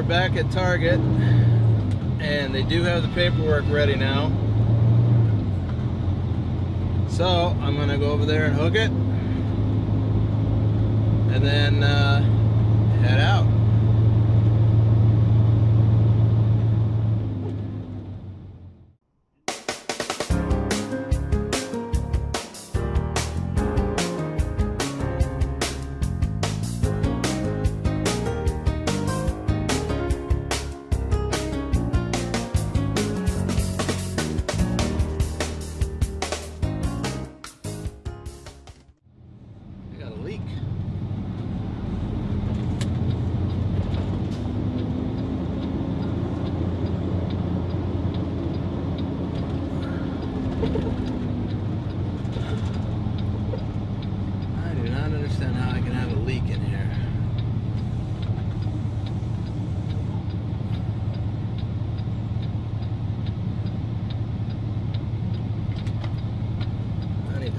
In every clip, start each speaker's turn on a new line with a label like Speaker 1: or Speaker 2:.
Speaker 1: we're back at Target, and they do have the paperwork ready now. So I'm gonna go over there and hook it, and then head out.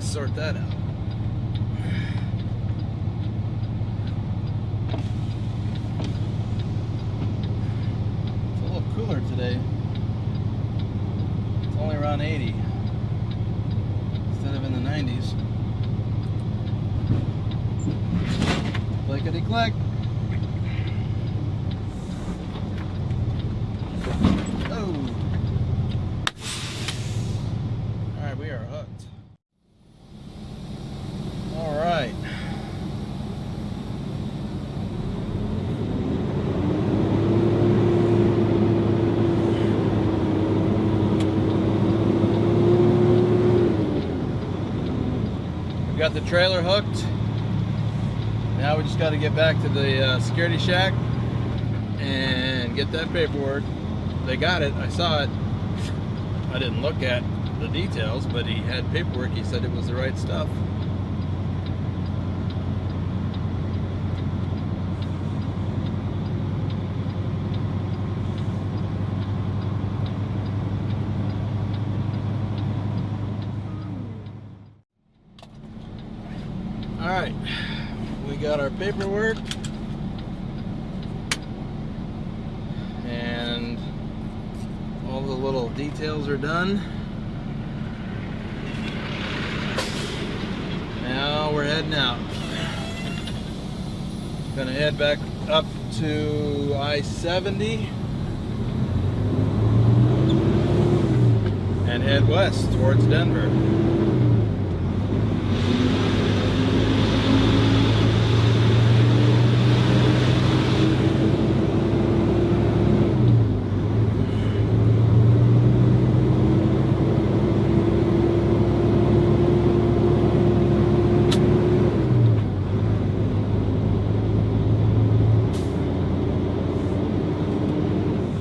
Speaker 1: Sort that out. It's a little cooler today. It's only around 80 instead of in the 90s. Clickety click. Oh. All right, we are hooked. All right. We've got the trailer hooked. Now we just got to get back to the security shack and get that paperwork. They got it. I saw it. I didn't look at the details, but he had paperwork. He said it was the right stuff. Alright, we got our paperwork and all the little details are done. Now we're heading out. Gonna head back up to I-70 and head west towards Denver.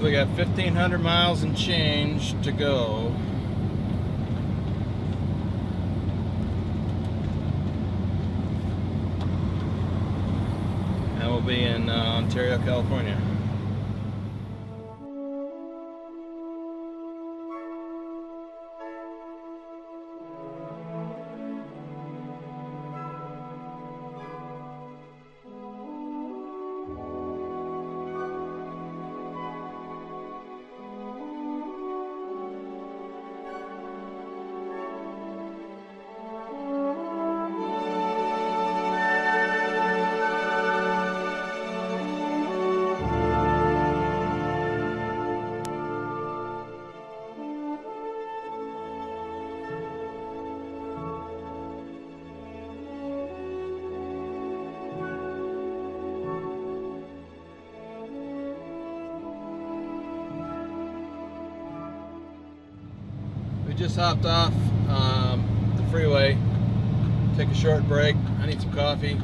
Speaker 1: We got 1,500 miles and change to go. And we'll be in Ontario, California. We just hopped off the freeway, take a short break. I need some coffee,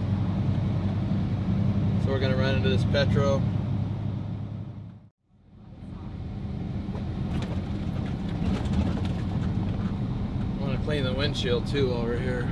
Speaker 1: so we're gonna run into this Petro. I want to clean the windshield too over here.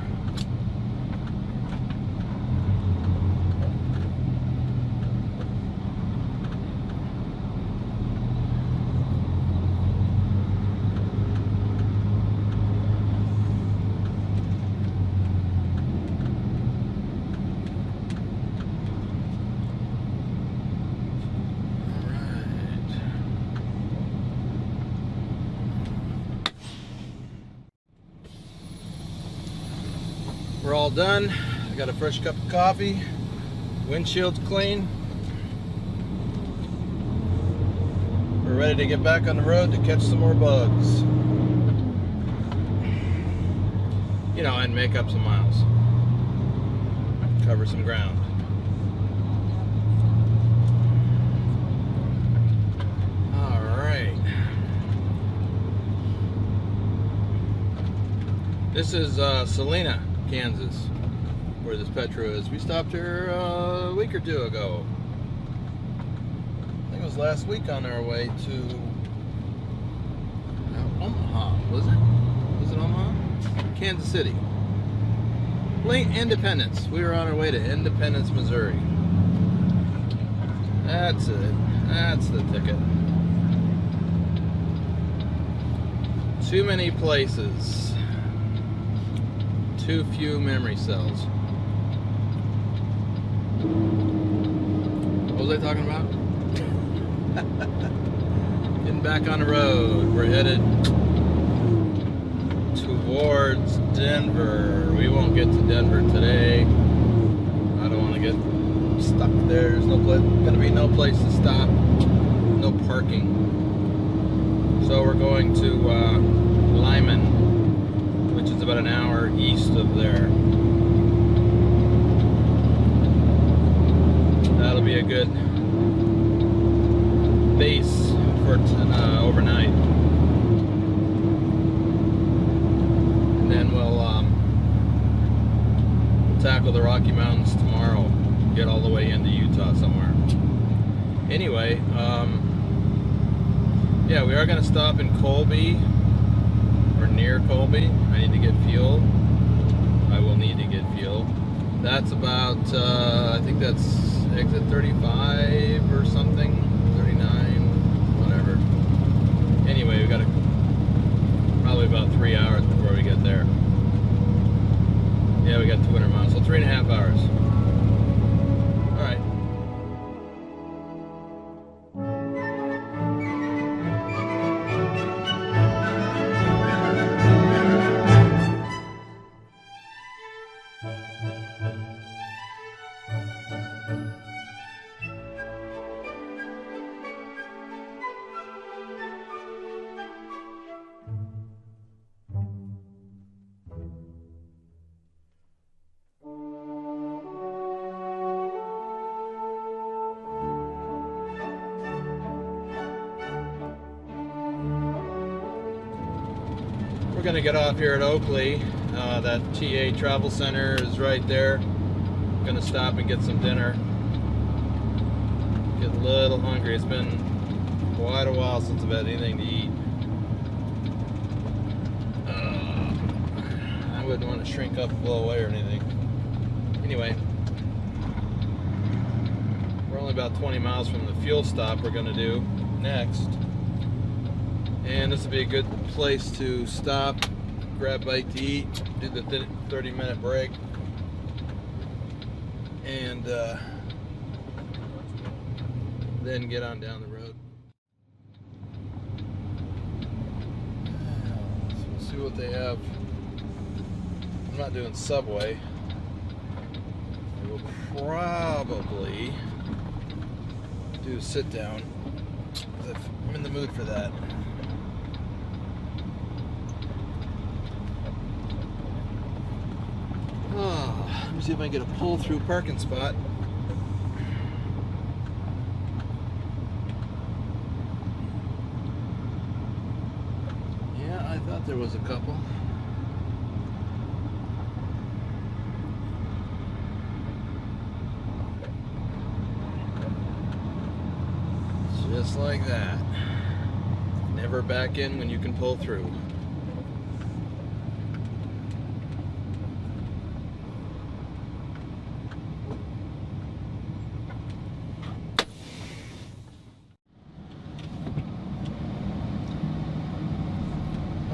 Speaker 1: We're all done. I got a fresh cup of coffee. Windshield's clean. We're ready to get back on the road to catch some more bugs. You know, and make up some miles. Cover some ground. Alright. This is Salina, Kansas, where this Petra is. We stopped here a week or two ago. I think it was last week on our way to Omaha, was it? Was it Omaha? Kansas City. Independence. We were on our way to Independence, Missouri. That's it. That's the ticket. Too many places. Too few memory cells. What was I talking about? Getting back on the road. We're headed towards Denver. We won't get to Denver today. I don't want to get stuck there. There's gonna be no place to stop. No parking. So we're going to Limon, which is about an hour east of there. That'll be a good base for overnight. And then we'll tackle the Rocky Mountains tomorrow. Get all the way into Utah somewhere. Anyway, yeah, we are going to stop in Colby, or near Colby. I need to get fuel. I will need to get fuel. That's about, I think that's exit 35 or something, 39, whatever. Anyway, we got probably about 3 hours before we get there. Yeah, we got 200 miles, so 3.5 hours. All right. We're gonna get off here at Oakley. That TA Travel Center is right there. Gonna stop and get some dinner. Get a little hungry. It's been quite a while since I've had anything to eat. I wouldn't want to shrink up and blow away or anything. Anyway, we're only about 20 miles from the fuel stop we're gonna do next. And this will be a good place to stop, grab a bite to eat, do the 30-minute break, and then get on down the road. So we'll see what they have. I'm not doing Subway. I will probably do sit down. I'm in the mood for that. Let me see if I can get a pull-through parking spot. Yeah, I thought there was a couple. Just like that. Never back in when you can pull through.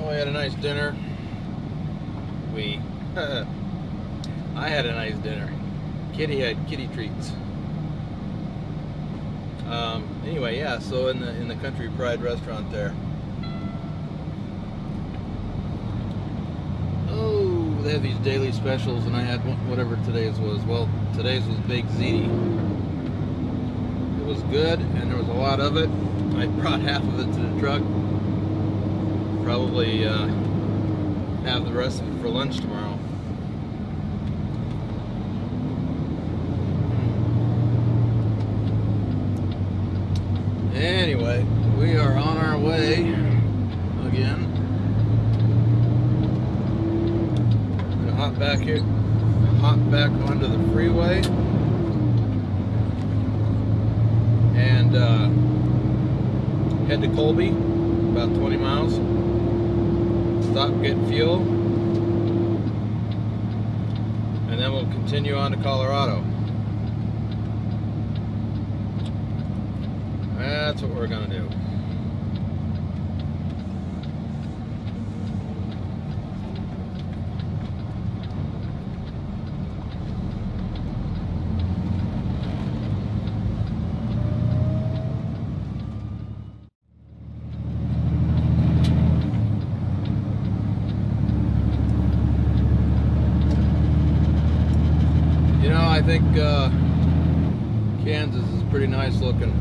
Speaker 1: I had a nice dinner. I had a nice dinner. Kitty had kitty treats. Anyway, yeah. So in the Country Pride restaurant there. Oh, they have these daily specials, and I had whatever today's was. Well, today's was baked ziti. It was good, and there was a lot of it. I brought half of it to the truck. Probably have the rest of it for lunch tomorrow. Anyway, we are on our way again. Gonna hop back onto the freeway, and head to Colby, about 20 miles. Stop, get fuel, and then we'll continue on to Colorado. That's what we're gonna do. You know, I think Kansas is pretty nice looking.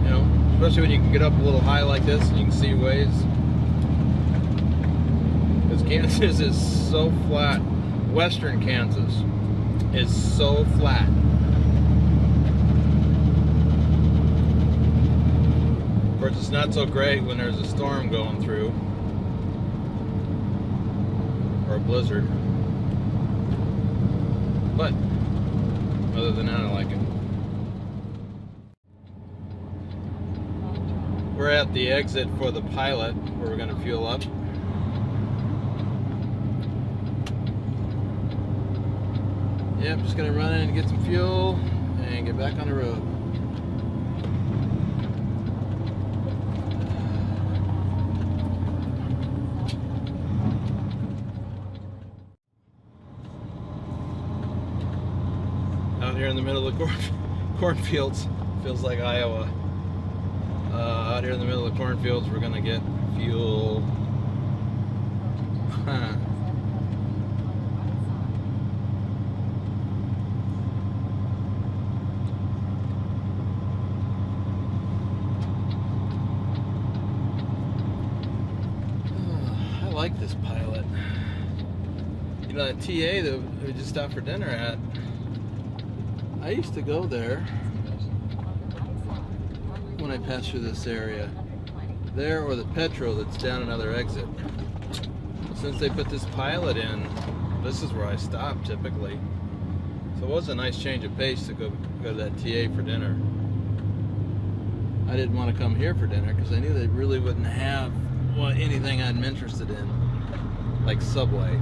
Speaker 1: You know, especially when you can get up a little high like this and you can see ways. Because Kansas is so flat. Western Kansas is so flat. Of course, it's not so great when there's a storm going through, or a blizzard. But other than that, I like it. We're at the exit for the pilot, where we're going to fuel up. Yep, just going to run in and get some fuel and get back on the road. Out here in the middle of the cornfields, feels like Iowa. Out here in the middle of the cornfields, we're gonna get fuel. I like this pilot. You know, that TA that we just stopped for dinner at, I used to go there when I pass through this area. There, or the Petro that's down another exit. Since they put this pilot in, this is where I stop typically. So it was a nice change of pace to go to that TA for dinner. I didn't want to come here for dinner because I knew they really wouldn't have anything I'm interested in, like Subway.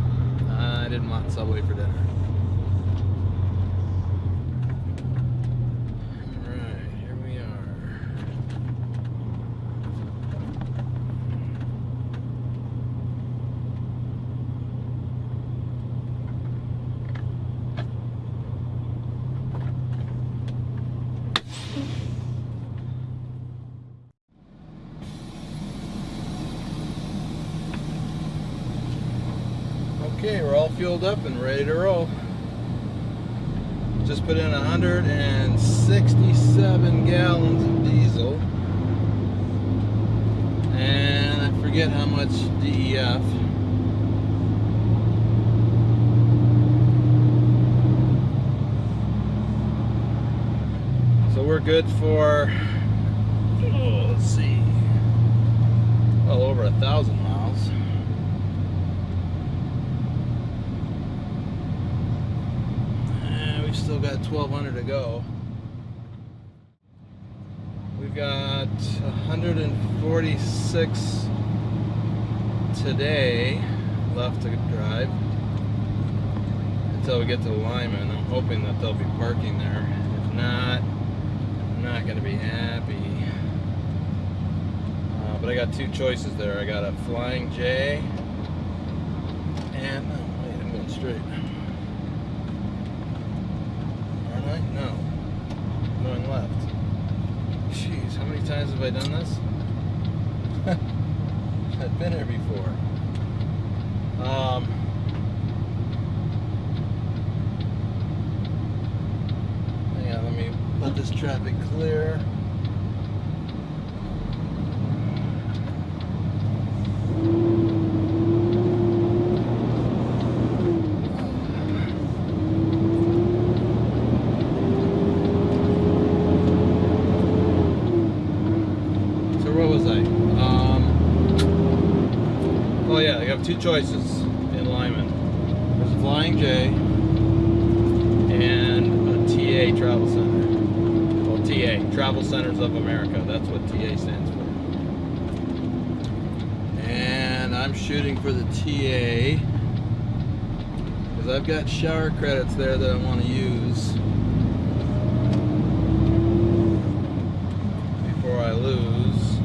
Speaker 1: I didn't want Subway for dinner. Okay, we're all fueled up and ready to roll. Just put in 167 gallons of diesel. And I forget how much DEF. So we're good for, let's see, well over 1,000 miles. Still got 1,200 to go. We've got 146 today left to drive until we get to Limon. I'm hoping that they'll be parking there. If not, I'm not going to be happy. But I got two choices there. I got a Flying J and, oh wait, I'm going straight. No, I'm going left. Jeez, how many times have I done this? I've been here before. Let this traffic clear. So where was I? Oh yeah, I have two choices in Limon. There's a Flying J and a TA Travel Center. Well, TA, Travel Centers of America. That's what TA stands for. And I'm shooting for the TA because I've got shower credits there that I want to use before I lose.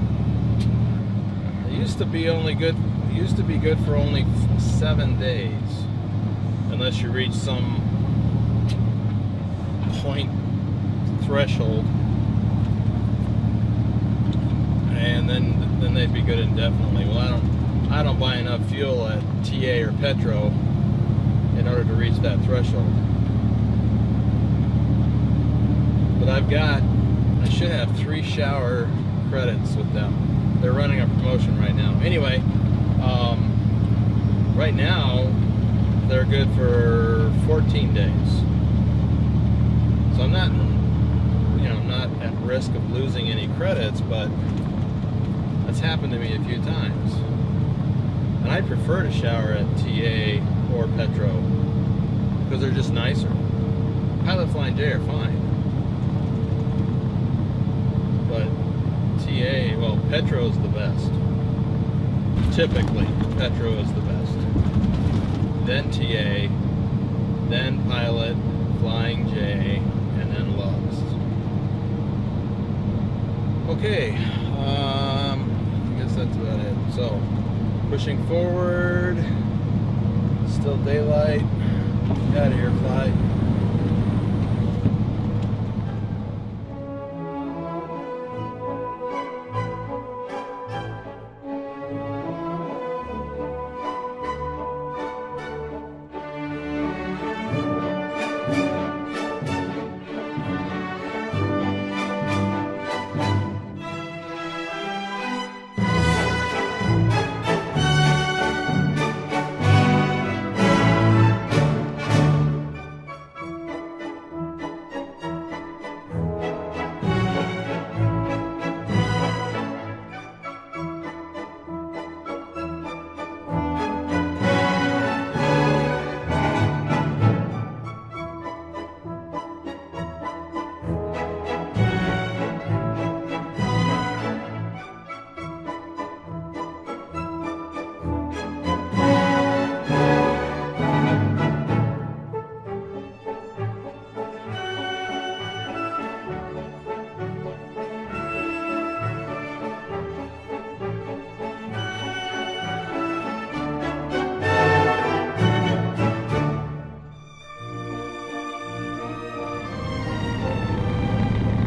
Speaker 1: It used to be only good. It used to be good for only 7 days, unless you reach some point threshold, and then they'd be good indefinitely. Well, I don't buy enough fuel at TA or Petro in order to reach that threshold. But I should have 3 shower credits with them. They're running a promotion right now. Anyway, right now they're good for 14 days. So I'm not, not at risk of losing any credits, but that's happened to me a few times. And I prefer to shower at TA or Petro because they're just nicer. Pilot Flying J are fine, but TA, well, Petro is the best. Typically, Petro is the best. Then TA, then Pilot, Flying J, and then Loves. Okay, I guess that's about it. So, pushing forward, still daylight. Get out of here, fly.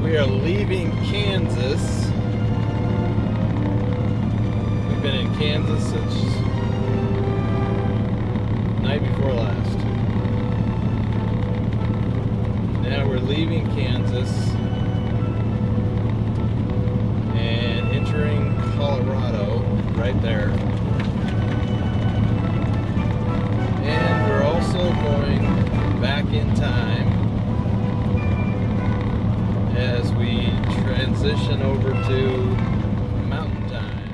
Speaker 1: We are leaving Kansas. We've been in Kansas since night before last. Now we're leaving Kansas and entering Colorado right there. And we're also going back in time as we transition over to mountain time.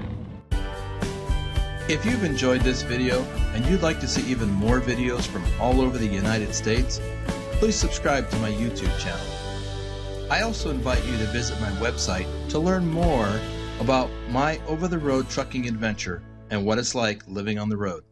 Speaker 2: If you've enjoyed this video and you'd like to see even more videos from all over the United States, please subscribe to my YouTube channel. I also invite you to visit my website to learn more about my over-the-road trucking adventure and what it's like living on the road.